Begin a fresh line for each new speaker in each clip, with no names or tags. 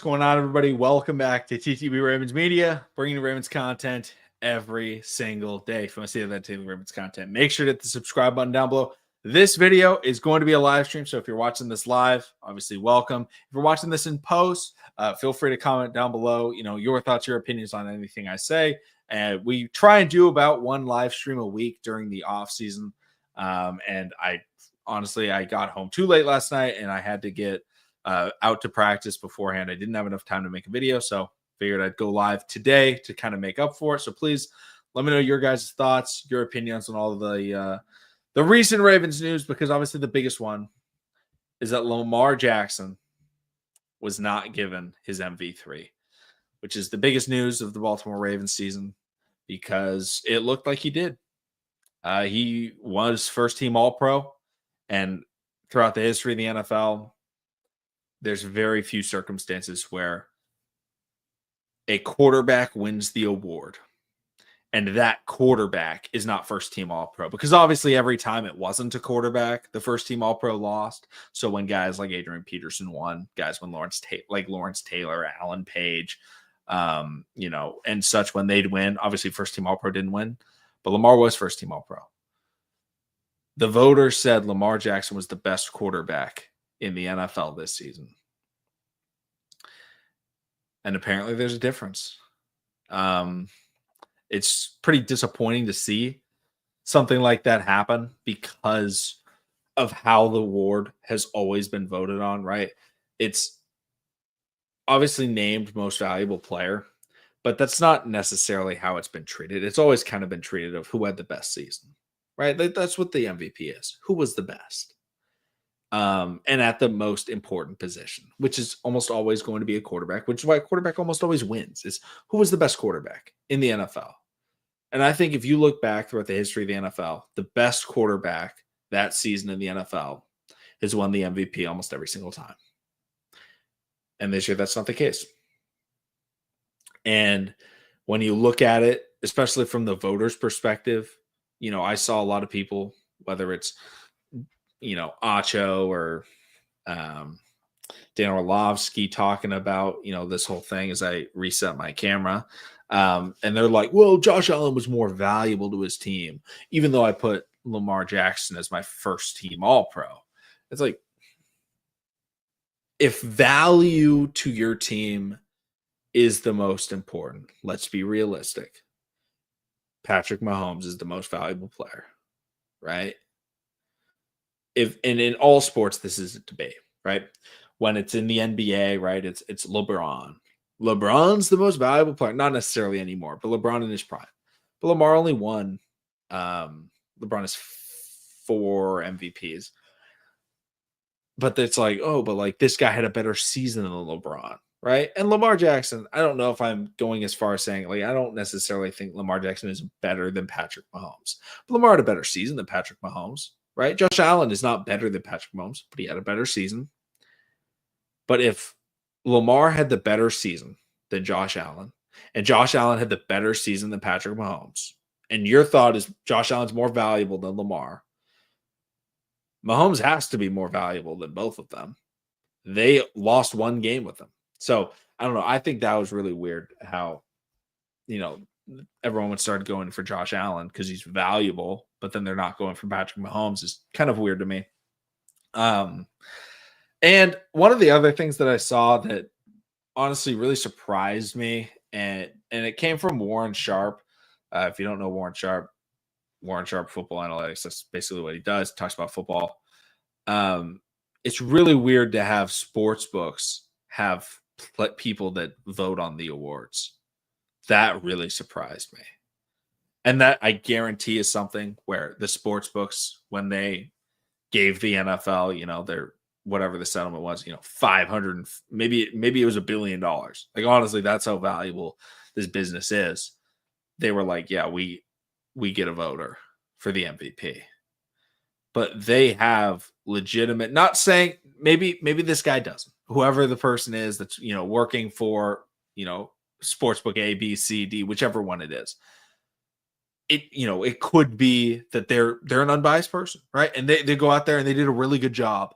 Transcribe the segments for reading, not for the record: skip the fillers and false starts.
going on, everybody? Welcome back to TTB Ravens Media, bringing you Ravens content every single day. If you want to see that TTB Ravens content, make sure to hit the subscribe button down below. This video is going to be a live stream, so if you're watching this live, obviously welcome. If you're watching this in post, feel free to comment down below, your thoughts, your opinions on anything I say. And we try and do about one live stream a week during the off season. And I got home too late last night, and I had to get out to practice beforehand. I didn't have enough time to make a video, so figured I'd go live today to kind of make up for it. So please let me know your guys' thoughts, your opinions on all of the recent Ravens news, because obviously the biggest one is that Lamar Jackson was not given his MVP, which is the biggest news of the Baltimore Ravens season because it looked like he did. He was first-team All-Pro, and throughout the history of the NFL, there's very few circumstances where a quarterback wins the award and that quarterback is not first-team All-Pro, because obviously every time it wasn't a quarterback, the first-team All-Pro lost. So when guys like Adrian Peterson won, guys when Lawrence Taylor, Alan Page, and such, when they'd win, obviously first-team All-Pro didn't win, but Lamar was first-team All-Pro. The voters said Lamar Jackson was the best quarterback in the NFL this season. And apparently there's a difference. It's pretty disappointing to see something like that happen because of how the award has always been voted on, right? It's obviously named most valuable player, but that's not necessarily how it's been treated. It's always kind of been treated of who had the best season, right? That's what the MVP is. Who was the best? And at the most important position, which is almost always going to be a quarterback, which is why a quarterback almost always wins, is who was the best quarterback in the NFL. And I think if you look back throughout the history of the NFL, the best quarterback that season in the NFL has won the MVP almost every single time. And this year, that's not the case. And when you look at it, especially from the voters' perspective, I saw a lot of people, whether it's Acho or Dan Orlovsky, talking about, this whole thing as I reset my camera. And they're like, well, Josh Allen was more valuable to his team, even though I put Lamar Jackson as my first team All-Pro. It's like, if value to your team is the most important, let's be realistic. Patrick Mahomes is the most valuable player, right? And in all sports, this is a debate, right? When it's in the NBA, right, it's LeBron. LeBron's the most valuable player, not necessarily anymore, but LeBron in his prime. But Lamar only won. LeBron has 4 MVPs. But it's like, this guy had a better season than LeBron, right? And Lamar Jackson, I don't know if I'm going as far as saying, I don't necessarily think Lamar Jackson is better than Patrick Mahomes. But Lamar had a better season than Patrick Mahomes, right? Josh Allen is not better than Patrick Mahomes, but he had a better season. But if Lamar had the better season than Josh Allen, and Josh Allen had the better season than Patrick Mahomes, and your thought is Josh Allen's more valuable than Lamar, Mahomes has to be more valuable than both of them. They lost one game with them. So, I don't know. I think that was really weird how, everyone would start going for Josh Allen because he's valuable, but then they're not going for Patrick Mahomes. Is kind of weird to me. And one of the other things that I saw that honestly really surprised me, and it came from Warren Sharp. If you don't know Warren Sharp Football Analytics, that's basically what he does. He talks about football. It's really weird to have sports books have people that vote on the awards. That really surprised me. And that, I guarantee, is something where the sports books, when they gave the NFL, their whatever the settlement was, 500, maybe it was $1 billion. Like, honestly, that's how valuable this business is. They were like, yeah, we get a voter for the MVP. But they have legitimate, not saying maybe this guy doesn't. Whoever the person is that's, working for, sportsbook A, B, C, D, whichever one it is. It could be that they're an unbiased person, right? And they go out there and they did a really good job.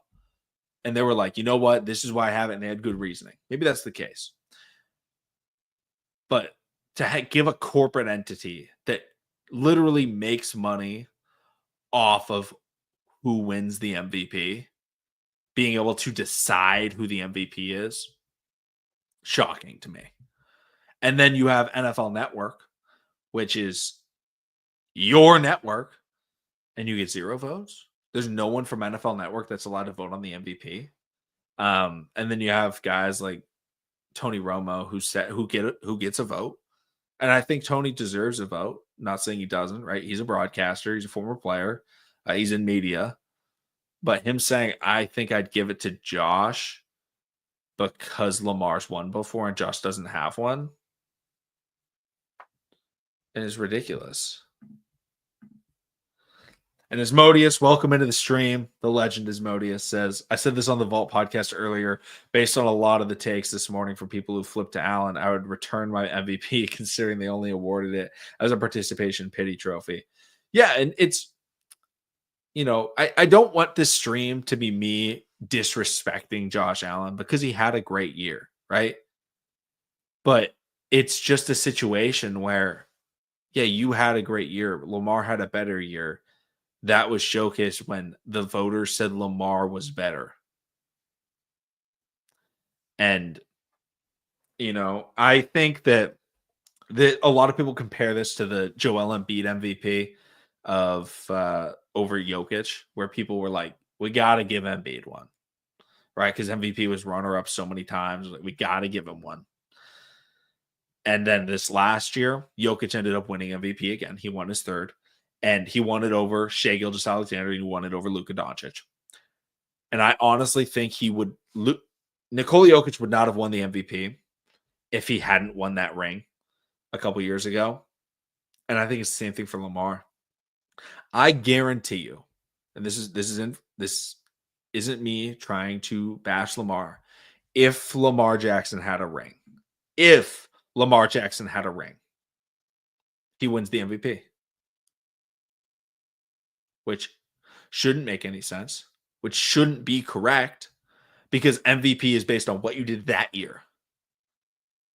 and they were like, you know what? This is why I have it. And they had good reasoning. Maybe that's the case. But to give a corporate entity that literally makes money off of who wins the MVP, being able to decide who the MVP is, shocking to me. And then you have NFL Network, which is your network, and you get 0 votes. There's no one from NFL Network that's allowed to vote on the MVP. And then you have guys like Tony Romo who gets a vote. And I think Tony deserves a vote. Not saying he doesn't, right? He's a broadcaster. He's a former player. He's in media. But him saying, I think I'd give it to Josh because Lamar's won before and Josh doesn't have one, it is ridiculous. And Asmodeus, welcome into the stream. The legend Asmodeus says, I said this on the Vault podcast earlier, based on a lot of the takes this morning from people who flipped to Allen, I would return my MVP considering they only awarded it as a participation pity trophy. Yeah, and it's, I don't want this stream to be me disrespecting Josh Allen because he had a great year, right? But it's just a situation where, yeah, you had a great year. Lamar had a better year. That was showcased when the voters said Lamar was better. And, I think that a lot of people compare this to the Joel Embiid MVP of over Jokic, where people were like, we got to give Embiid one, right? Because MVP was runner-up so many times. Like, we got to give him one. And then this last year, Jokic ended up winning MVP again. He won his third. And he won it over Shai Gilgeous-Alexander. He won it over Luka Doncic. And I honestly think Nikola Jokic would not have won the MVP if he hadn't won that ring a couple years ago. And I think it's the same thing for Lamar. I guarantee you, and this isn't me trying to bash Lamar. If Lamar Jackson had a ring, he wins the MVP. Which shouldn't make any sense, which shouldn't be correct, because MVP is based on what you did that year.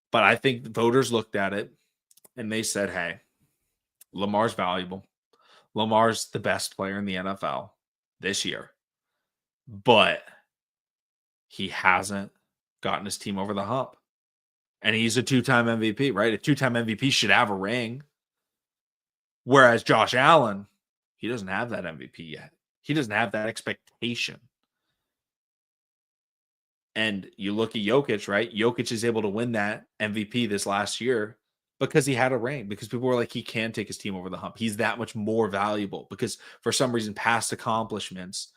But I think the voters looked at it and they said, hey, Lamar's valuable. Lamar's the best player in the NFL this year. But he hasn't gotten his team over the hump. And he's a 2-time MVP, right? A 2-time MVP should have a ring. Whereas Josh Allen, he doesn't have that MVP yet. He doesn't have that expectation. And you look at Jokic, right? Jokic is able to win that MVP this last year because he had a ring, because people were like, he can take his team over the hump. He's that much more valuable because for some reason, past accomplishments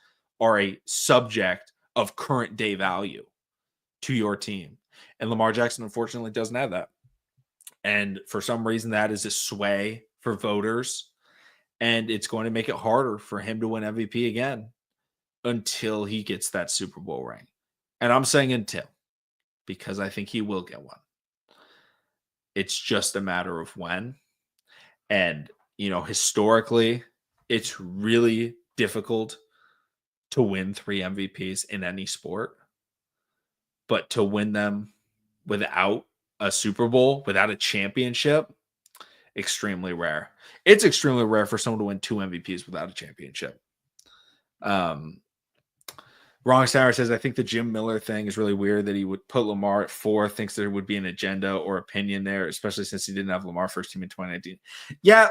are a subject of current day value to your team. And Lamar Jackson, unfortunately, doesn't have that. And for some reason, that is a sway for voters. And it's going to make it harder for him to win MVP again until he gets that Super Bowl ring. And I'm saying until, because I think he will get one. It's just a matter of when. And, historically, it's really difficult to win 3 MVPs in any sport. But to win them without a Super Bowl, without a championship, extremely rare. It's extremely rare for someone to win 2 MVPs without a championship. Wrong Sour says, I think the Jim Miller thing is really weird that he would put Lamar at 4, thinks there would be an agenda or opinion there, especially since he didn't have Lamar first team in 2019. Yeah,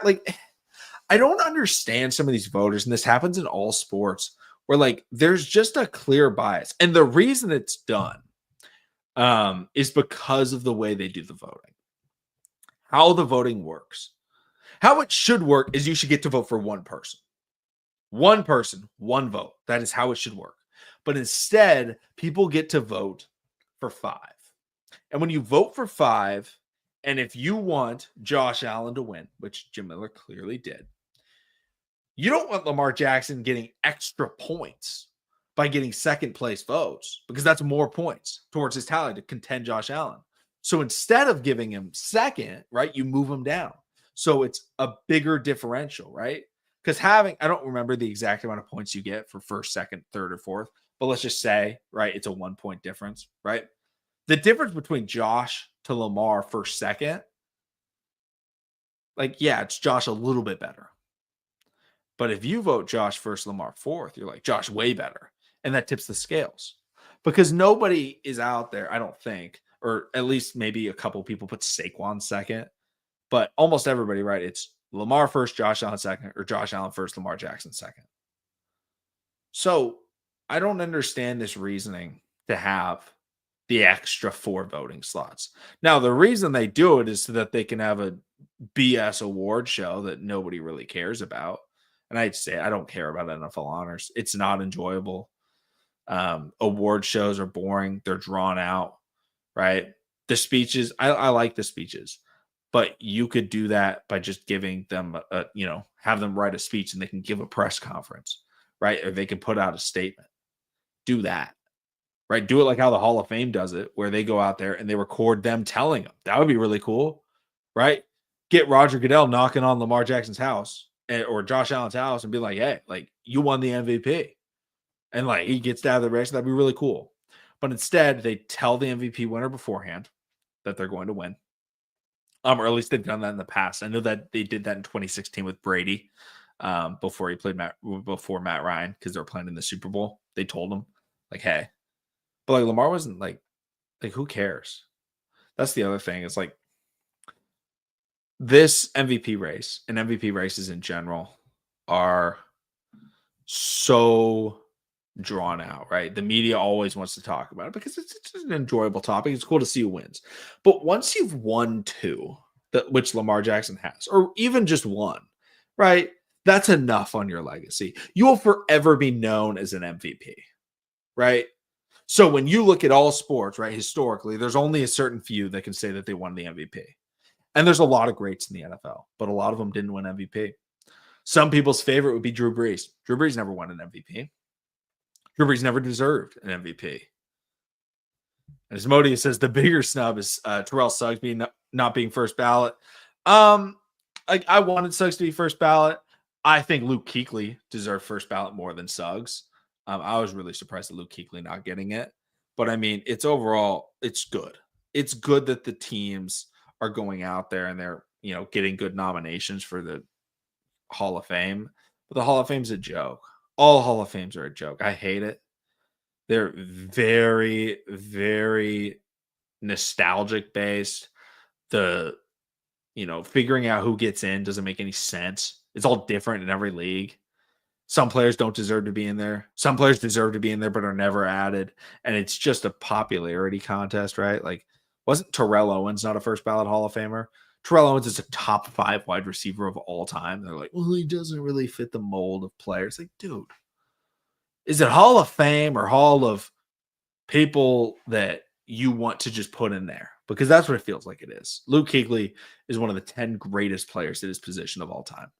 I don't understand some of these voters, and this happens in all sports, where there's just a clear bias. And the reason it's done is because of the way they do the voting. How the voting works. How it should work is you should get to vote for one person. One person, one vote. That is how it should work. But instead, people get to vote for 5. And when you vote for 5, and if you want Josh Allen to win, which Jim Miller clearly did, you don't want Lamar Jackson getting extra points by getting second place votes, because that's more points towards his tally to contend Josh Allen. So instead of giving him second, right, you move him down. So it's a bigger differential, right? Because I don't remember the exact amount of points you get for first, second, third, or fourth, but let's just say, right, it's a 1 point difference, right? The difference between Josh to Lamar first, second, like, yeah, it's Josh a little bit better. But if you vote Josh first, Lamar fourth, you're like, Josh way better. And that tips the scales because nobody is out there, I don't think, or at least maybe a couple people put Saquon second, but almost everybody, right? It's Lamar first, Josh Allen second, or Josh Allen first, Lamar Jackson second. So I don't understand this reasoning to have the extra 4 voting slots. Now, the reason they do it is so that they can have a BS award show that nobody really cares about. And I'd say I don't care about NFL honors. It's not enjoyable. Award shows are boring. They're drawn out, right? The speeches, I like the speeches, but you could do that by just giving them have them write a speech and they can give a press conference, right? Or they can put out a statement. Do that. Right? Do it like how the Hall of Fame does it, where they go out there and they record them telling them. That would be really cool, right? Get Roger Goodell knocking on Lamar Jackson's house or Josh Allen's house and be like, hey, like you won the MVP. And like he gets out of the race. That'd be really cool. But instead, they tell the MVP winner beforehand that they're going to win. Or at least they've done that in the past. I know that they did that in 2016 with Brady before he played Matt Ryan because they were playing in the Super Bowl. They told him, like, hey, but like Lamar wasn't like who cares? That's the other thing. It's like this MVP race and MVP races in general are so drawn out, right? The media always wants to talk about it because it's an enjoyable topic. It's cool to see who wins. But once you've won 2, which Lamar Jackson has, or even just 1, right? That's enough on your legacy. You will forever be known as an MVP, right? So when you look at all sports, right, historically, there's only a certain few that can say that they won the MVP. And there's a lot of greats in the NFL, but a lot of them didn't win MVP. Some people's favorite would be Drew Brees. Drew Brees never won an MVP. Drew Brees never deserved an MVP. And as Modi says, the bigger snub is Terrell Suggs not being first ballot. I wanted Suggs to be first ballot. I think Luke Kuechly deserved first ballot more than Suggs. I was really surprised at Luke Kuechly not getting it. But I mean, it's good. It's good that the teams are going out there and they're, getting good nominations for the Hall of Fame. But the Hall of Fame's a joke. All Hall of Fames are a joke. I hate it. They're very, very nostalgic based. Figuring out who gets in doesn't make any sense. It's all different in every league. Some players don't deserve to be in there. Some players deserve to be in there, but are never added. And it's just a popularity contest, right? Like, wasn't Terrell Owens not a first ballot Hall of Famer? Terrell Owens is a top 5 wide receiver of all time. They're like, well, he doesn't really fit the mold of players. Like, dude, is it Hall of Fame or Hall of people that you want to just put in there? Because that's what it feels like it is. Luke Kuechly is one of the 10 greatest players at his position of all time.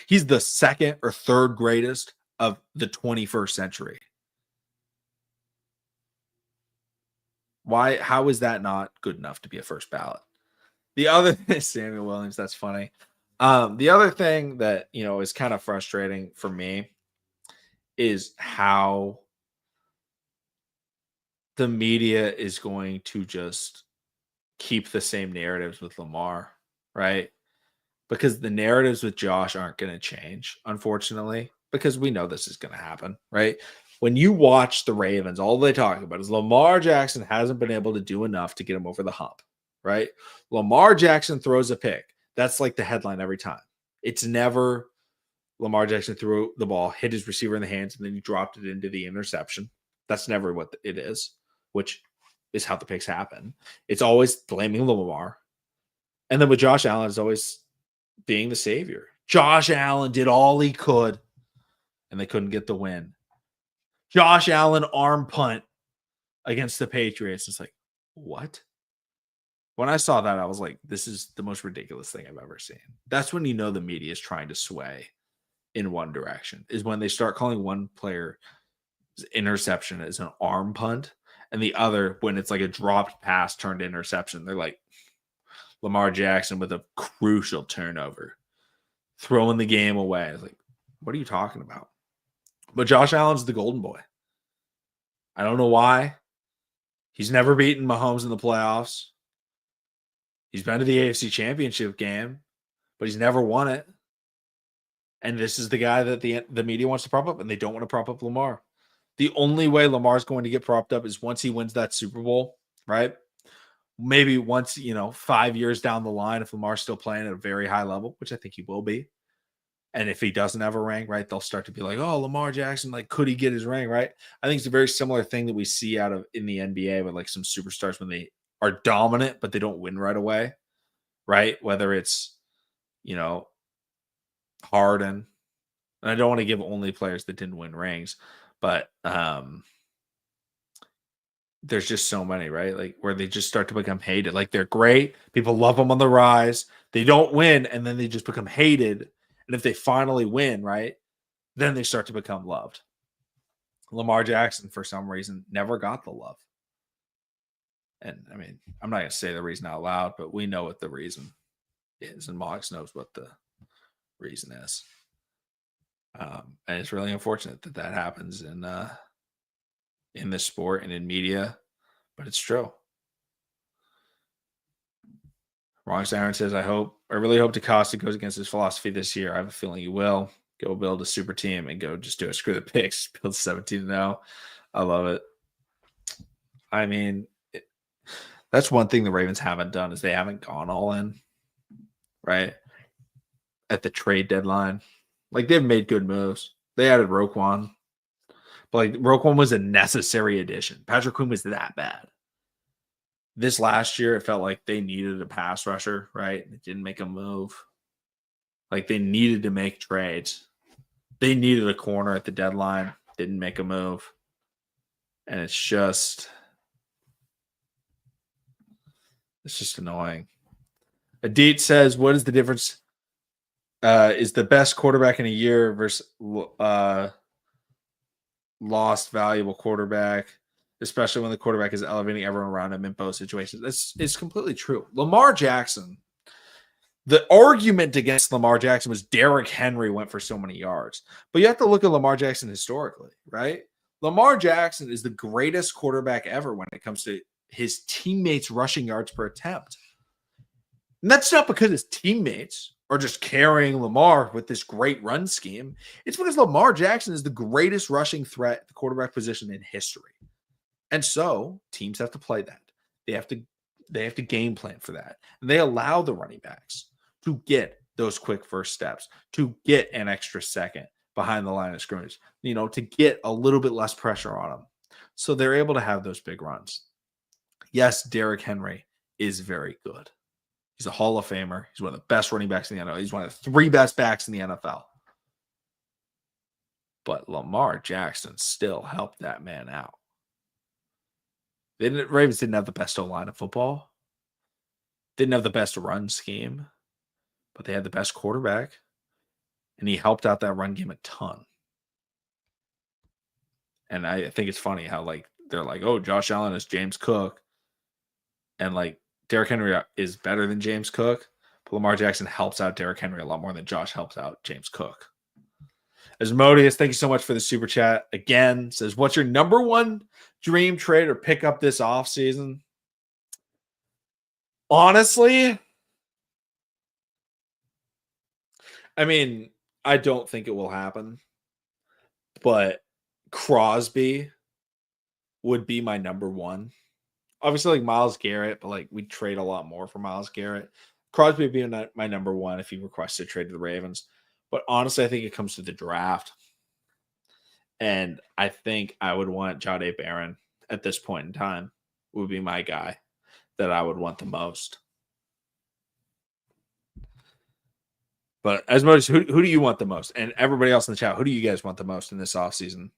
He's the 2nd or 3rd greatest of the 21st century. Why? How is that not good enough to be a first ballot? The other Samuel Williams, that's funny. The other thing that, is kind of frustrating for me is how the media is going to just keep the same narratives with Lamar, right? Because the narratives with Josh aren't going to change, unfortunately, because we know this is going to happen, right? When you watch the Ravens, all they talk about is Lamar Jackson hasn't been able to do enough to get him over the hump, right? Lamar Jackson throws a pick. That's like the headline every time. It's never Lamar Jackson threw the ball, hit his receiver in the hands, and then he dropped it into the interception. That's never what it is, which is how the picks happen. It's always blaming Lamar. And then with Josh Allen, it's always being the savior. Josh Allen did all he could, and they couldn't get the win. Josh Allen arm punt against the Patriots. It's like, what? When I saw that, I was like, this is the most ridiculous thing I've ever seen. That's when you know the media is trying to sway in one direction, is when they start calling one player interception as an arm punt, and the other, when it's like a dropped pass turned interception, they're like Lamar Jackson with a crucial turnover, throwing the game away. It's like, what are you talking about? But Josh Allen's the golden boy. I don't know why. He's never beaten Mahomes in the playoffs. He's been to the AFC Championship game, but he's never won it. And this is the guy that the media wants to prop up, and they don't want to prop up Lamar. The only way Lamar's going to get propped up is once he wins that Super Bowl, right? Maybe once, 5 years down the line, if Lamar's still playing at a very high level, which I think he will be. And if he doesn't have a ring, right, they'll start to be like, oh, Lamar Jackson, like, could he get his ring, right? I think it's a very similar thing that we see in the NBA with like some superstars when they are dominant, but they don't win right away, right? Whether it's, Harden. And I don't want to give only players that didn't win rings, but there's just so many, right? Like where they just start to become hated. Like they're great. People love them on the rise. They don't win, and then they just become hated. And if they finally win, right, then they start to become loved. Lamar Jackson, for some reason, never got the love. And I mean, I'm not going to say the reason out loud, but we know what the reason is. And Mox knows what the reason is. And it's really unfortunate that happens in this sport and in media, but it's true. Ron Aaron says, I really hope DeCosta goes against his philosophy this year. I have a feeling he will. Go build a super team and go just do it. Screw the picks. Build 17-0. I love it. I mean, that's one thing the Ravens haven't done is they haven't gone all in, right? At the trade deadline. Like, they've made good moves. They added Roquan. But, like, Roquan was a necessary addition. Patrick Queen was that bad. This last year, it felt like they needed a pass rusher, right? It didn't make a move. Like, they needed to make trades. They needed a corner at the deadline. Didn't make a move. And it's just annoying. Adit says, what is the difference? Is the best quarterback in a year versus lost valuable quarterback, especially when the quarterback is elevating everyone around him in both situations. It's completely true. Lamar Jackson, the argument against Lamar Jackson was Derrick Henry went for so many yards. But you have to look at Lamar Jackson historically, right? Lamar Jackson is the greatest quarterback ever when it comes to his teammates' rushing yards per attempt. And that's not because his teammates are just carrying Lamar with this great run scheme. It's because Lamar Jackson is the greatest rushing threat at the quarterback position in history. And so teams have to play that. They have to game plan for that. And they allow the running backs to get those quick first steps, to get an extra second behind the line of scrimmage, to get a little bit less pressure on them. So they're able to have those big runs. Yes, Derrick Henry is very good. He's a Hall of Famer. He's one of the best running backs in the NFL. He's one of the 3 best backs in the NFL. But Lamar Jackson still helped that man out. The Ravens didn't have the best O-line of football. Didn't have the best run scheme. But they had the best quarterback. And he helped out that run game a ton. And I think it's funny how, they're like, oh, Josh Allen is James Cook. And, Derrick Henry is better than James Cook, but Lamar Jackson helps out Derrick Henry a lot more than Josh helps out James Cook. Asmodeus, thank you so much for the super chat. Again, says, what's your number one dream trade or pickup this offseason? Honestly, I mean, I don't think it will happen, but Crosby would be my number one. Obviously, Myles Garrett, but we'd trade a lot more for Myles Garrett. Crosby would be my number one if he requested a trade to the Ravens. But honestly, I think it comes to the draft. And I think I would want Jahdae Barron at this point in time would be my guy that I would want the most. But as much, who do you want the most? And everybody else in the chat, who do you guys want the most in this offseason?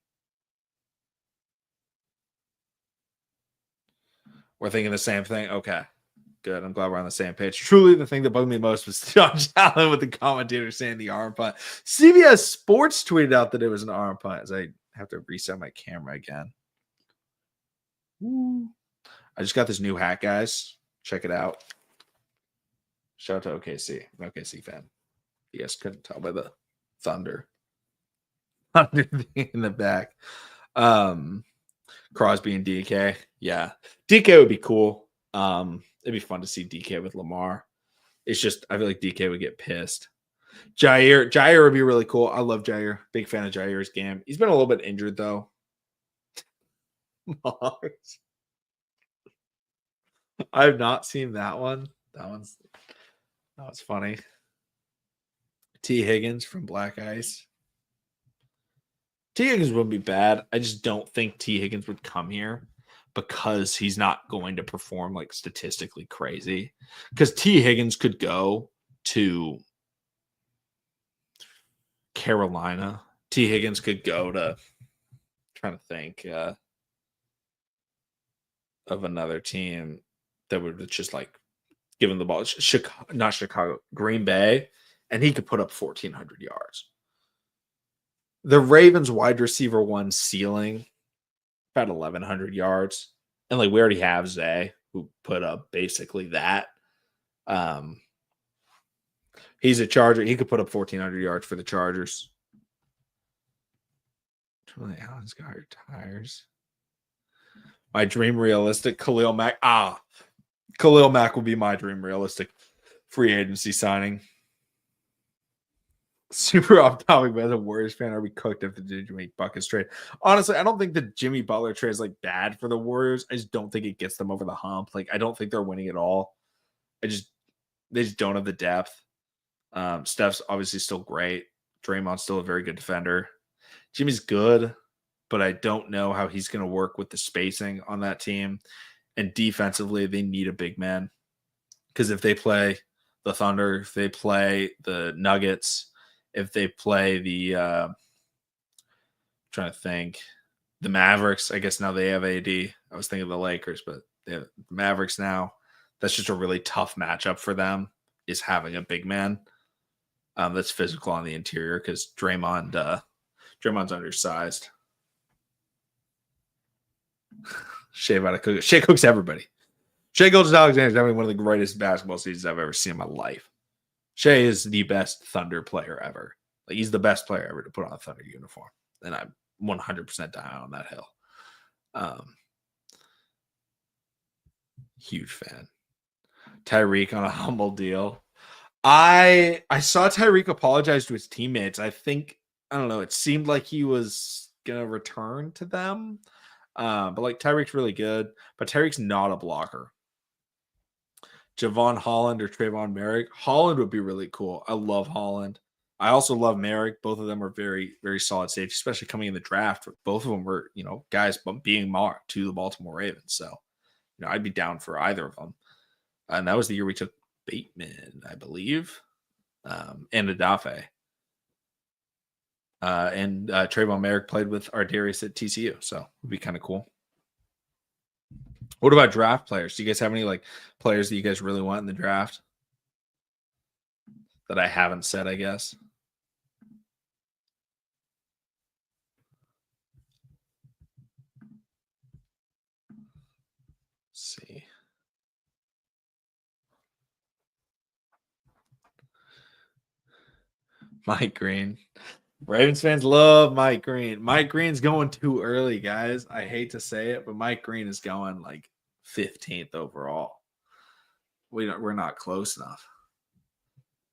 We're thinking the same thing. Okay, good. I'm glad we're on the same page. Truly, the thing that bugged me most was Josh Allen with the commentator saying the arm punt. CBS Sports tweeted out that it was an arm punt. As I have to reset my camera again. Woo. I just got this new hat, guys. Check it out. Shout out to OKC. I'm an OKC fan. You guys couldn't tell by the thunder in the back. Crosby and DK. Yeah. DK would be cool. It'd be fun to see DK with Lamar. It's just I feel like DK would get pissed. Jair would be really cool. I love Jair. Big fan of Jair's game. He's been a little bit injured though. I've not seen that one. That was funny. T. Higgins from Black Ice. T. Higgins wouldn't be bad. I just don't think T. Higgins would come here because he's not going to perform like statistically crazy. Because T. Higgins could go to Carolina. T. Higgins could go to, I'm trying to think of another team that would just like give him the ball. Not Chicago, Green Bay, and he could put up 1,400 yards. The Ravens wide receiver one ceiling about 1,100 yards, and like we already have Zay who put up basically that. He's a Charger. He could put up 1,400 yards for the Chargers. Charlie Allen's got tires. My dream realistic Khalil Mack. Khalil Mack will be my dream realistic free agency signing. Super off topic, but as a Warriors fan, are we cooked if the Jimmy Buckets trade? Honestly, I don't think the Jimmy Butler trade is like bad for the Warriors. I just don't think it gets them over the hump. Like, I don't think they're winning at all. They just don't have the depth. Steph's obviously still great. Draymond's still a very good defender. Jimmy's good, but I don't know how he's going to work with the spacing on that team. And defensively, they need a big man. Because if they play the Thunder, if they play the Nuggets, if they play the trying to think, the Mavericks, I guess now they have AD. I was thinking of the Lakers, but they have the Mavericks now. That's just a really tough matchup for them, is having a big man that's physical on the interior, because Draymond's undersized. Shea cooks everybody. Shea Gilgeous-Alexander is having one of the greatest basketball seasons I've ever seen in my life. Shea is the best Thunder player ever. Like, he's the best player ever to put on a Thunder uniform. And I'm 100% down on that hill. Huge fan. Tyreek on a humble deal. I saw Tyreek apologize to his teammates. I don't know. It seemed like he was going to return to them. But like, Tyreek's really good. But Tyreek's not a blocker. Javon Holland or Trayvon Merrick. Holland would be really cool. I love Holland. I also love Merrick. Both of them are very, very solid safety, especially coming in the draft. Both of them were, guys being marked to the Baltimore Ravens. So, I'd be down for either of them. And that was the year we took Bateman, I believe, and Adafe. And Trayvon Merrick played with Ardarius at TCU. So it would be kind of cool. What about draft players? Do you guys have any like players that you guys really want in the draft that I haven't said, I guess? Let's see. Mike Green. Ravens fans love Mike Green. Mike Green's going too early, guys. I hate to say it, but Mike Green is going like 15th overall. We're not close enough.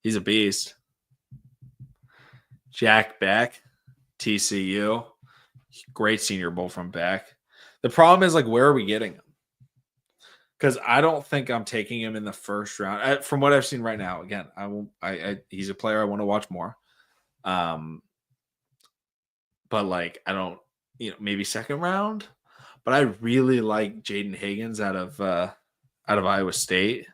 He's a beast. Jack Beck, TCU. Great Senior Bowl from Beck. The problem is, like, where are we getting him? Because I don't think I'm taking him in the first round. From what I've seen right now, again, he's a player I want to watch more. But like, I don't, maybe second round. But I really like Jaden Higgins out of Iowa State.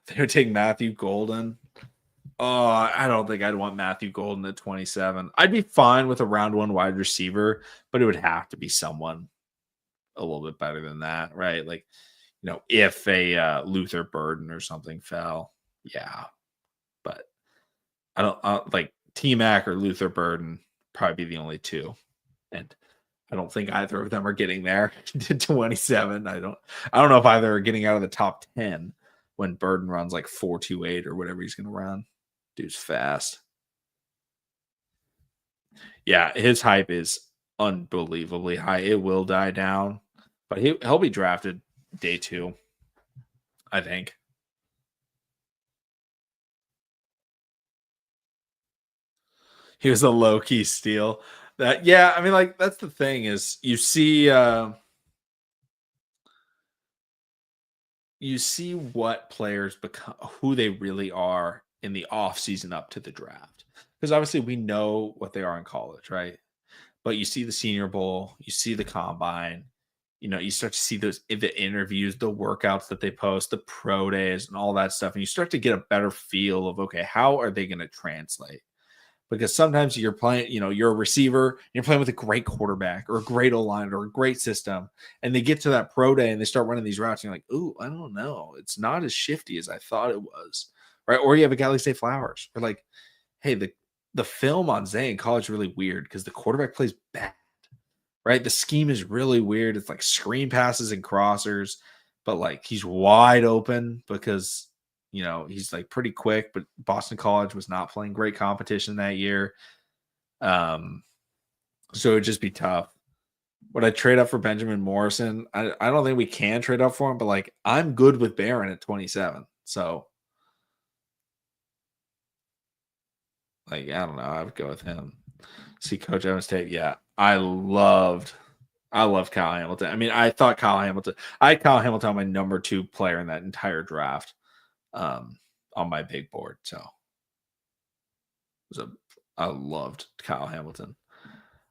They would take Matthew Golden. Oh, I don't think I'd want Matthew Golden at 27. I'd be fine with a round one wide receiver, but it would have to be someone a little bit better than that, right? Like, if a Luther Burden or something fell, yeah. But I don't like T-Mac or Luther Burden, probably be the only two. And I don't think either of them are getting there to 27. I don't know if either are getting out of the top 10 when Burden runs like 4.28 or whatever he's going to run. Dude's fast. Yeah, his hype is unbelievably high. It will die down, but he'll be drafted day 2, I think. He was a low key steal. That yeah, I mean, like that's the thing is you see what players become, who they really are in the off season up to the draft. Because obviously we know what they are in college, right? But you see the Senior Bowl, you see the combine, you start to see the interviews, the workouts that they post, the pro days, and all that stuff, and you start to get a better feel of okay, how are they going to translate? Because sometimes you're playing, you're a receiver, you're playing with a great quarterback or a great O line or a great system, and they get to that pro day and they start running these routes, and you're like, ooh, I don't know, it's not as shifty as I thought it was, right? Or you have a guy like Zay Flowers, or like, hey, the film on Zay in college is really weird because the quarterback plays bad, right? The scheme is really weird. It's like screen passes and crossers, but like he's wide open because he's like pretty quick, but Boston College was not playing great competition that year. Um, so it'd just be tough. Would I trade up for Benjamin Morrison? I don't think we can trade up for him, but like I'm good with Barron at 27. So like I don't know, I would go with him. See Coach Evans tape. Yeah, I love Kyle Hamilton. I mean, I had Kyle Hamilton my number 2 player in that entire draft um, on my big board. So I loved Kyle Hamilton.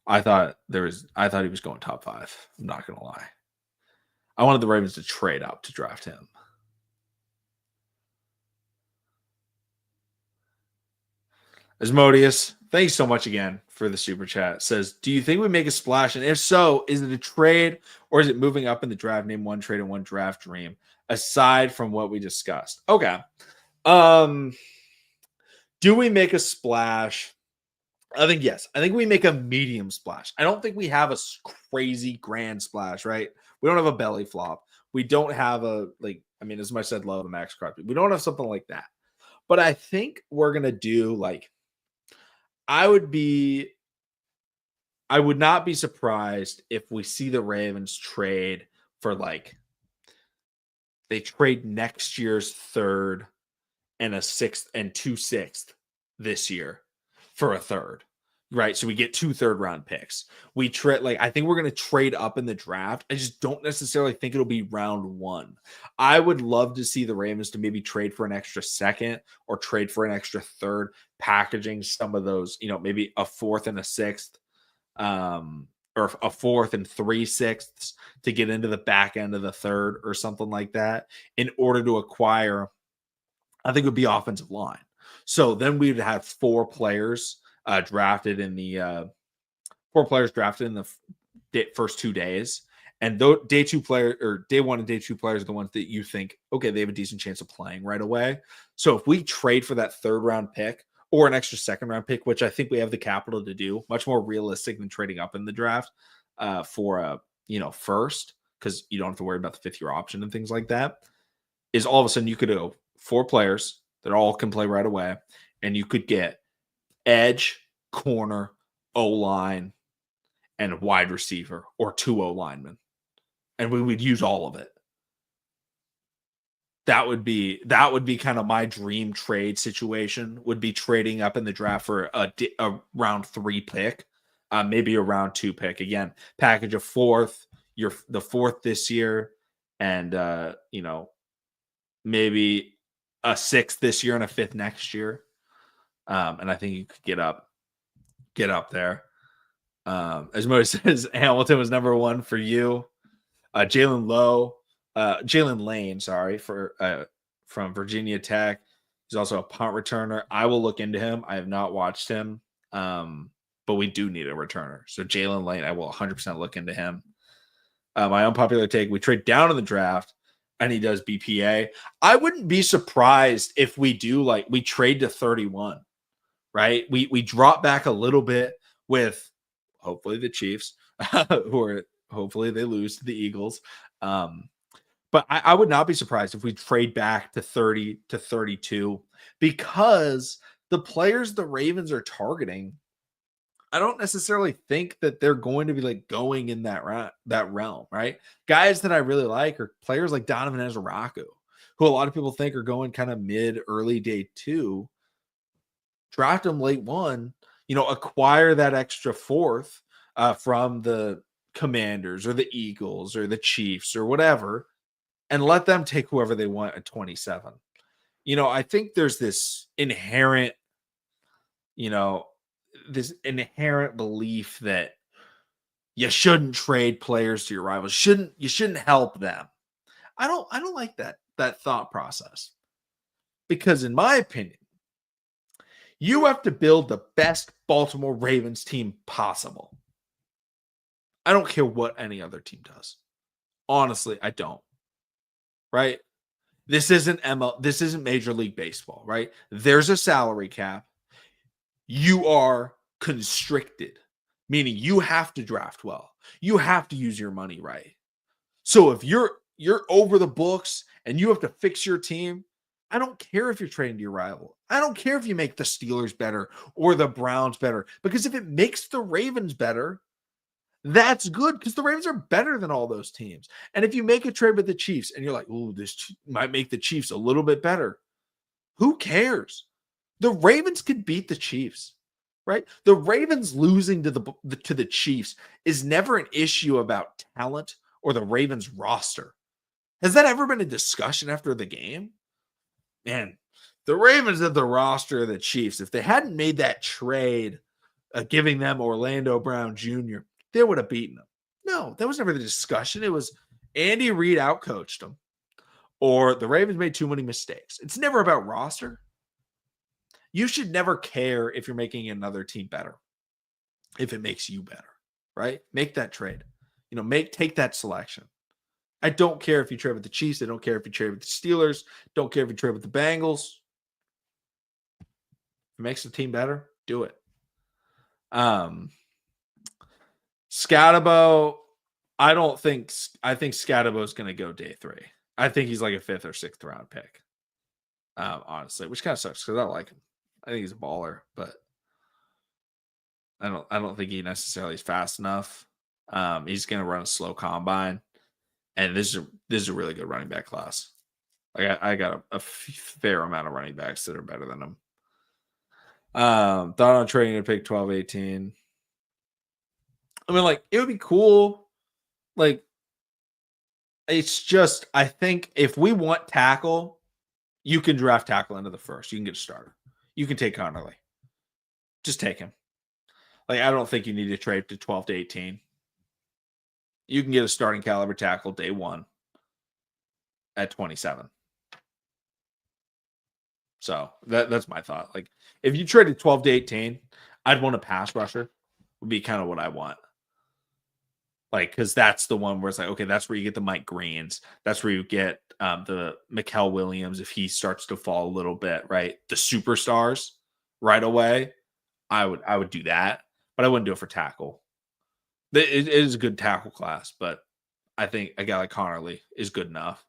I thought he was going top 5. I'm not gonna lie. I wanted the Ravens to trade up to draft him. Asmodeus, thanks so much again for the super chat. Says, do you think we make a splash? And if so, is it a trade or is it moving up in the draft? Name one trade and one draft dream aside from what we discussed. Okay. Do we make a splash? I think yes. I think we make a medium splash. I don't think we have a crazy grand splash, right? We don't have a belly flop. We don't have as much as I'd love a Max Crosby, we don't have something like that. But I think we're gonna do like I would not be surprised if we see the Ravens trade for they trade next year's 3rd and a 6th and 2 6th this year for a 3rd. Right. So we get 2 3rd-round picks. We trade I think we're going to trade up in the draft. I just don't necessarily think it'll be round 1. I would love to see the Ravens to maybe trade for an extra 2nd or trade for an extra 3rd, packaging some of those, maybe a 4th and a 6th, or a 4th and 3/6 to get into the back end of the 3rd or something like that in order to acquire, I think it would be offensive line. So then we would have 4 players drafted in the 4 players drafted in the first 2 days. And day 2 player or day 1 and day 2 players are the ones that you think, okay, they have a decent chance of playing right away. So if we trade for that 3rd-round pick or an extra 2nd-round pick, which I think we have the capital to do, much more realistic than trading up in the draft for a first, because you don't have to worry about the 5th-year option and things like that, is all of a sudden you could go 4 players that all can play right away, and you could get edge, corner, O-line, and wide receiver or 2 O-linemen. And we would use all of it. That would be kind of my dream trade situation, would be trading up in the draft for a round 3 pick, maybe a round 2 pick. Again, package a 4th, the 4th this year, and maybe a 6th this year and a 5th next year. And I think you could get up there. As Mo says, Hamilton was number 1 for you. Jalen Lane, sorry, from Virginia Tech. He's also a punt returner. I will look into him. I have not watched him, but we do need a returner. So Jalen Lane, I will 100% look into him. My unpopular take, we trade down in the draft, and he does BPA. I wouldn't be surprised if we do, we trade to 31, right? We drop back a little bit with hopefully the Chiefs, hopefully they lose to the Eagles. But I would not be surprised if we trade back to 30 to 32, because the players the Ravens are targeting I don't necessarily think that they're going to be like going in that realm, right? Guys that I really like are players like Donovan Ezeraku, who a lot of people think are going kind of mid, early day 2. Draft them late 1, acquire that extra fourth from the Commanders or the Eagles or the Chiefs or whatever, and let them take whoever they want at 27. I think there's you know, this inherent belief that you shouldn't trade players to your rivals. You shouldn't help them. I don't like that thought process, because in my opinion, you have to build the best Baltimore Ravens team possible. I don't care what any other team does. Honestly, I don't. Right? This isn't Major League Baseball, right? There's a salary cap. You are constricted, meaning you have to draft well. You have to use your money right. So if you're over the books and you have to fix your team, I don't care if you're trading to your rival. I don't care if you make the Steelers better or the Browns better, because if it makes the Ravens better, that's good, because the Ravens are better than all those teams. And if you make a trade with the Chiefs and you're like, "Oh, this might make the Chiefs a little bit better," who cares? The Ravens could beat the Chiefs, right? The Ravens losing to the Chiefs is never an issue about talent or the Ravens roster. Has that ever been a discussion after the game? Man, the Ravens have the roster of the Chiefs. If they hadn't made that trade, giving them Orlando Brown Jr., they would have beaten them. No, that was never the discussion. It was Andy Reid outcoached them, or the Ravens made too many mistakes. It's never about roster. You should never care if you're making another team better, if it makes you better, right? Make that trade. Take that selection. I don't care if you trade with the Chiefs. I don't care if you trade with the Steelers. Don't care if you trade with the Bengals. If it makes the team better, do it. Scatabo, I think Scatabo is going to go day 3. I think he's like a 5th or 6th round pick. Honestly, which kind of sucks because I like him. I think he's a baller, but I don't think he necessarily is fast enough. He's going to run a slow combine, and this is a really good running back class. Like I got a fair amount of running backs that are better than him. Thought on trading to pick 12, 18. I mean, like, it would be cool. Like, it's just, I think if we want tackle, you can draft tackle into the first. You can get a starter. You can take Connerly. Just take him. Like, I don't think you need to trade to 12 to 18. You can get a starting caliber tackle day 1 at 27. So that's my thought. Like, if you traded 12 to 18, I'd want a pass rusher. Would be kind of what I want. Like, because that's the one where it's like, okay, that's where you get the Mike Greens. That's where you get the Mikael Williams if he starts to fall a little bit, right? The superstars right away. I would do that, but I wouldn't do it for tackle. It is a good tackle class, but I think a guy like Connerly is good enough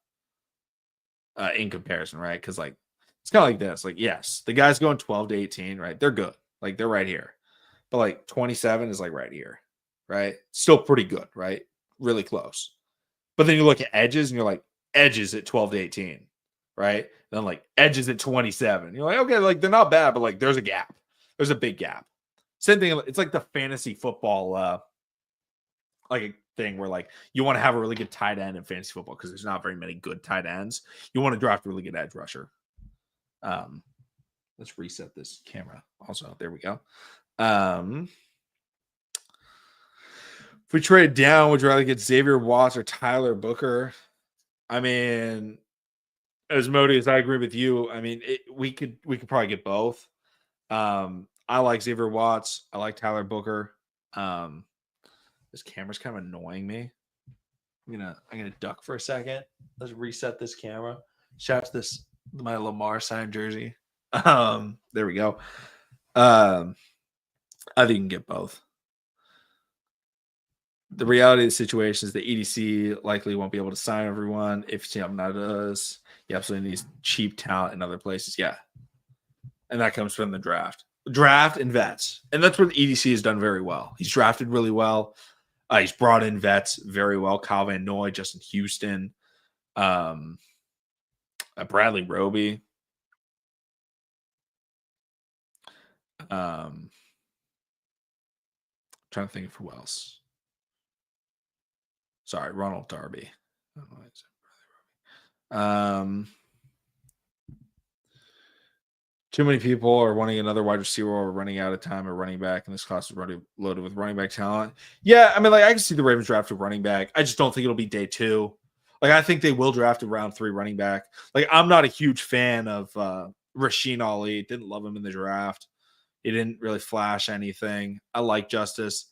in comparison, right? Because, like, it's kind of like this. Like, yes, the guys going 12 to 18, right? They're good. Like, they're right here. But, like, 27 is, like, right here, right? Still pretty good, right? Really close. But then you look at edges, and you're like, edges at 12 to 18, right? Then, like, edges at 27. You're like, okay, like, they're not bad, but, like, there's a gap. There's a big gap. Same thing. It's like the fantasy football like a thing where, like, you want to have a really good tight end in fantasy football because there's not very many good tight ends. You want to draft a really good edge rusher. Let's reset this camera. Also, there we go. If we trade down, would you rather get Xavier Watts or Tyler Booker? I mean, as Modi, as I agree with you. I mean, we could probably get both. I like Xavier Watts. I like Tyler Booker. This camera's kind of annoying me. I'm gonna duck for a second. Let's reset this camera. Shout out to my Lamar signed jersey. There we go. I think you can get both. The reality of the situation is the EDC likely won't be able to sign everyone. If Siamna does, you absolutely need cheap talent in other places. Yeah. And that comes from the draft. Draft and vets. And that's what the EDC has done very well. He's drafted really well. He's brought in vets very well. Kyle Van Noy, Justin Houston, Bradley Roby. Trying to think of who else. Sorry, Ronald Darby. Too many people are wanting another wide receiver or running out of time or running back, and this class is loaded with running back talent. Yeah, I mean, like I can see the Ravens draft a running back. I just don't think it'll be day 2. Like I think they will draft a round 3 running back. Like I'm not a huge fan of Rasheen Ali. Didn't love him in the draft. He didn't really flash anything. I like Justice.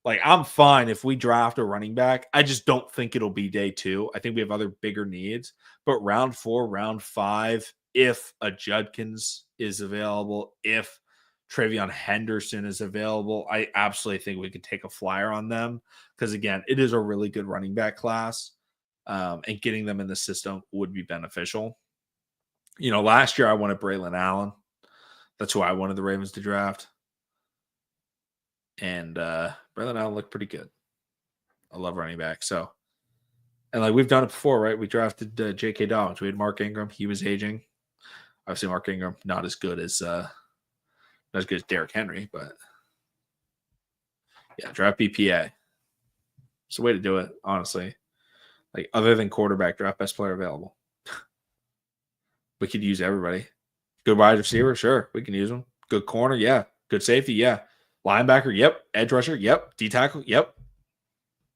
Like I'm fine if we draft a running back. I just don't think it'll be day 2. I think we have other bigger needs. But round 4, round 5, if a Judkins is available, if Travion Henderson is available, I absolutely think we could take a flyer on them because, again, it is a really good running back class, and getting them in the system would be beneficial. You know, last year I wanted Braylon Allen. That's who I wanted the Ravens to draft. And Braylon Allen looked pretty good. I love running back. So, and like we've done it before, right? We drafted J.K. Dobbins. We had Mark Ingram. He was aging. Obviously, Mark Ingram not as good as Derrick Henry, but yeah, draft BPA. It's the way to do it, honestly. Like other than quarterback, draft best player available. We could use everybody. Good wide receiver, sure, we can use them. Good corner, yeah. Good safety, yeah. Linebacker, yep. Edge rusher, yep. D tackle, yep.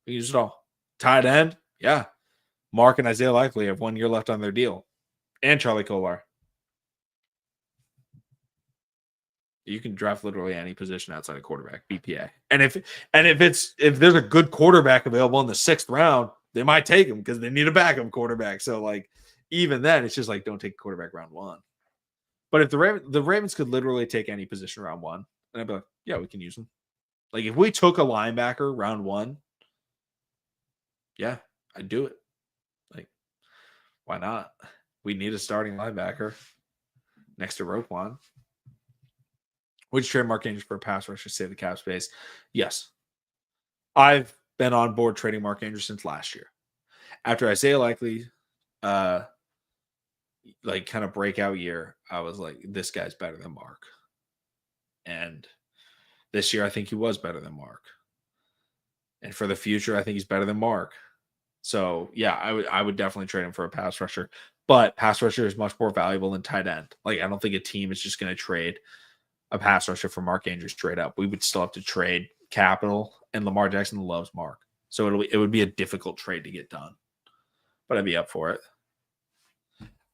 We use it all. Tight end, yeah. Mark and Isaiah Likely have 1 year left on their deal, and Charlie Kolar. You can draft literally any position outside of quarterback, BPA. And if there's a good quarterback available in the 6th round, they might take him because they need a backup quarterback. So like even then, it's just like don't take a quarterback round 1. But if the Ravens could literally take any position round 1, and I'd be like, yeah, we can use them. Like if we took a linebacker round 1, yeah, I'd do it. Like, why not? We need a starting linebacker next to Roquan. Would you trade Mark Andrews for a pass rusher to save the cap space? Yes. I've been on board trading Mark Andrews since last year. After Isaiah Likely, kind of breakout year, I was like, this guy's better than Mark. And this year, I think he was better than Mark. And for the future, I think he's better than Mark. So, yeah, I would definitely trade him for a pass rusher. But pass rusher is much more valuable than tight end. Like, I don't think a team is just going to trade a pass rusher for Mark Andrews straight up. We would still have to trade capital, and Lamar Jackson loves Mark. So it would be a difficult trade to get done. But I'd be up for it.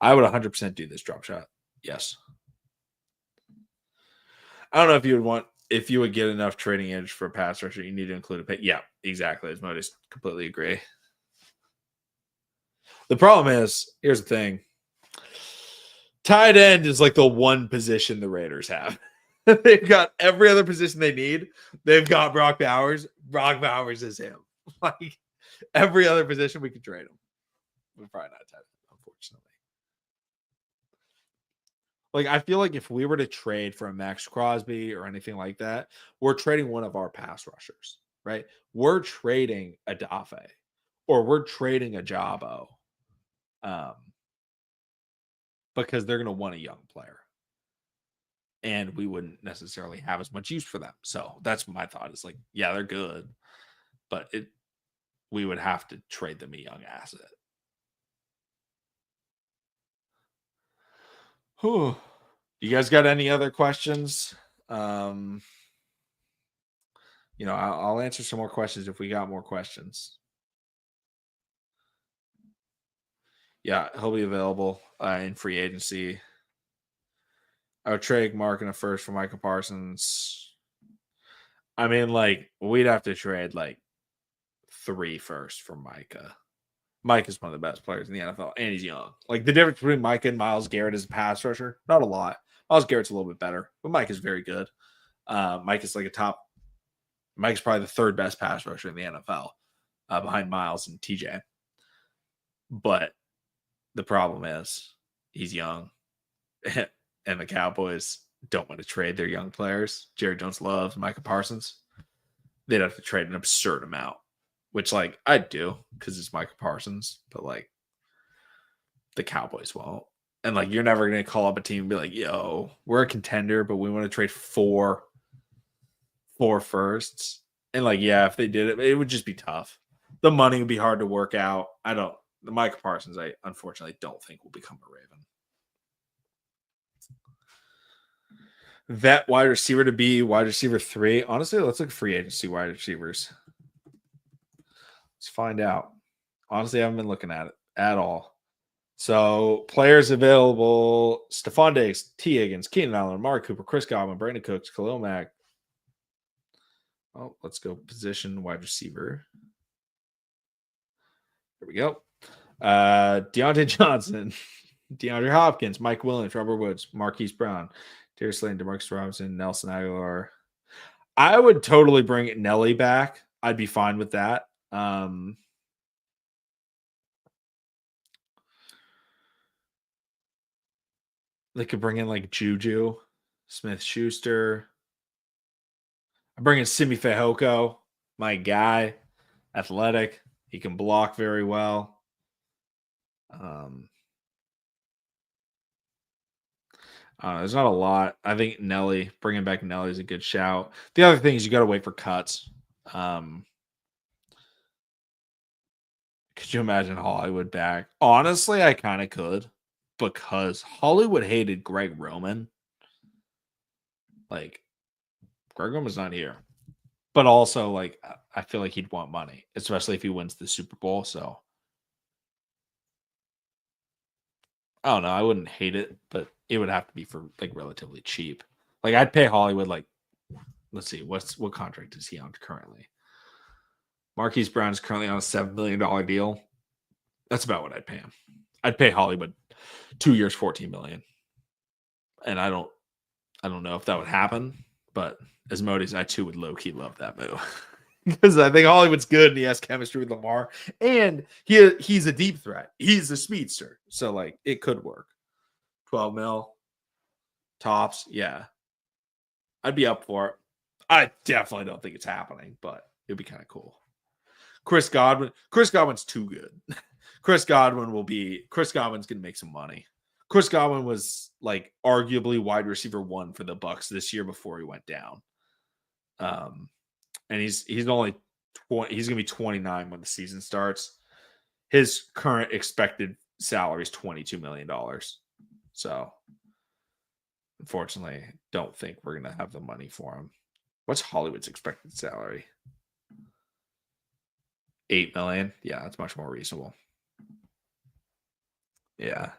I would 100% do this drop shot. Yes. I don't know if you would get enough trading edge for a pass rusher, you need to include a pay. Yeah, exactly. As Modus, completely agree. The problem is, here's the thing. Tight end is like the one position the Raiders have. They've got every other position they need. They've got Brock Bowers. Brock Bowers is him. Like every other position, we could trade him. We're probably not tight end, unfortunately. Like I feel like if we were to trade for a Max Crosby or anything like that, we're trading one of our pass rushers, right? We're trading a Dafe or we're trading a Jabo, because they're going to want a young player. And we wouldn't necessarily have as much use for them. So that's my thought is like, yeah, they're good, but we would have to trade them a young asset. Whew. You guys got any other questions? I'll answer some more questions if we got more questions. Yeah, he'll be available in free agency. I would trade Mark in a first for Micah Parsons. I mean, like, we'd have to trade like 3 firsts for Micah. Mike is one of the best players in the NFL, and he's young. Like, the difference between Micah and Myles Garrett is a pass rusher. Not a lot. Myles Garrett's a little bit better, but Mike is very good. Mike is Mike's probably the 3rd best pass rusher in the NFL, behind Myles and TJ. But the problem is he's young. And the Cowboys don't want to trade their young players. Jerry Jones loves Micah Parsons. They'd have to trade an absurd amount, which like I'd do because it's Micah Parsons, but like the Cowboys won't. And like you're never gonna call up a team and be like, yo, we're a contender, but we want to trade four firsts. And like, yeah, if they did it, it would just be tough. The money would be hard to work out. The Micah Parsons, I unfortunately don't think will become a Raven. Vet wide receiver to be wide receiver 3. Honestly, let's look at free agency wide receivers. Let's find out. Honestly, I haven't been looking at it at all. So players available: Stephon Diggs, T. Higgins, Keenan Allen, Amari Cooper, Chris Godwin, Brandon Cooks, Khalil Mack. Oh, let's go position wide receiver. There we go. Deontay Johnson, DeAndre Hopkins, Mike Williams, Robert Woods, Marquise Brown, Darius Slayton, DeMarcus Robinson, Nelson Aguilar. I would totally bring Nelly back. I'd be fine with that. They could bring in like Juju, Smith-Schuster. I'm bringing Simi Fehoko, my guy, athletic. He can block very well. There's not a lot. I think bringing back Nelly is a good shout. The other thing is you got to wait for cuts. Could you imagine Hollywood back? Honestly, I kind of could because Hollywood hated Greg Roman. Like, Greg Roman's not here. But also, like, I feel like he'd want money, especially if he wins the Super Bowl. So, I don't know. I wouldn't hate it, but it would have to be for, like, relatively cheap. Like, I'd pay Hollywood, like, let's see, what contract is he on currently? Marquise Brown is currently on a $7 million deal. That's about what I'd pay him. I'd pay Hollywood 2 years, $14 million. And I don't know if that would happen, but as Modi's, I too would low-key love that move. Because I think Hollywood's good and he has chemistry with Lamar. And he's a deep threat. He's a speedster. So, like, it could work. 12 mil. Tops. Yeah. I'd be up for it. I definitely don't think it's happening, but it'd be kind of cool. Chris Godwin's too good. Chris Godwin's going to make some money. Chris Godwin was like arguably wide receiver 1 for the Bucs this year before he went down. And he's only 20, he's going to be 29 when the season starts. His current expected salary is $22 million. So, unfortunately, don't think we're going to have the money for him. What's Hollywood's expected salary? $8 million. Yeah, that's much more reasonable. Yeah.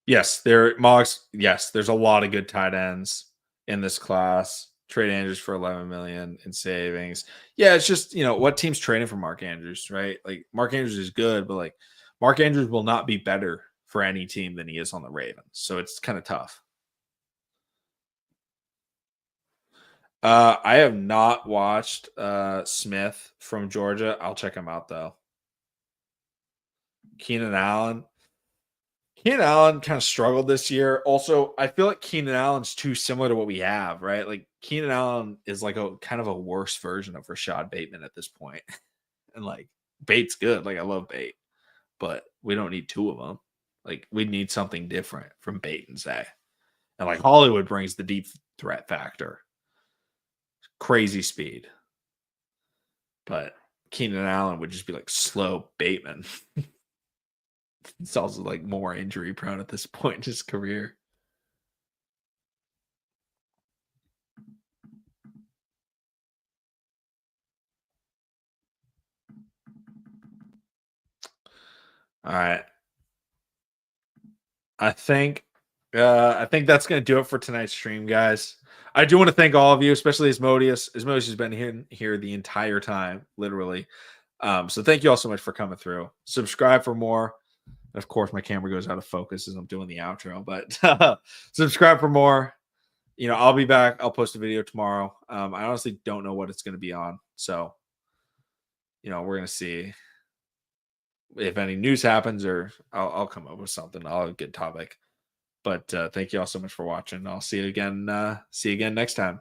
Yes, there's a lot of good tight ends in this class. Trade Andrews for $11 million in savings. Yeah, it's just, what team's trading for Mark Andrews, right? Like, Mark Andrews is good, but like Mark Andrews will not be better for any team than he is on the Ravens. So it's kind of tough. I have not watched Smith from Georgia. I'll check him out though. Keenan Allen kind of struggled this year. Also, I feel like Keenan Allen's too similar to what we have, right? Like Keenan Allen is like a kind of a worse version of Rashad Bateman at this point. And like Bate's good. Like I love Bate, but we don't need 2 of them. Like we need something different from Bate and Zay. And like Hollywood brings the deep threat factor. Crazy speed. But Keenan Allen would just be like slow Bateman. It's also like more injury prone at this point in his career. All right. I think that's going to do it for tonight's stream, guys. I do want to thank all of you, especially Asmodeus. Asmodeus has been here the entire time, literally. So thank you all so much for coming through. Subscribe for more. Of course, my camera goes out of focus as I'm doing the outro, but subscribe for more. I'll be back. I'll post a video tomorrow. I honestly don't know what it's going to be on. So, we're going to see if any news happens or I'll come up with something. I'll have a good topic. But But thank you all so much for watching. I'll see you again. See you again next time.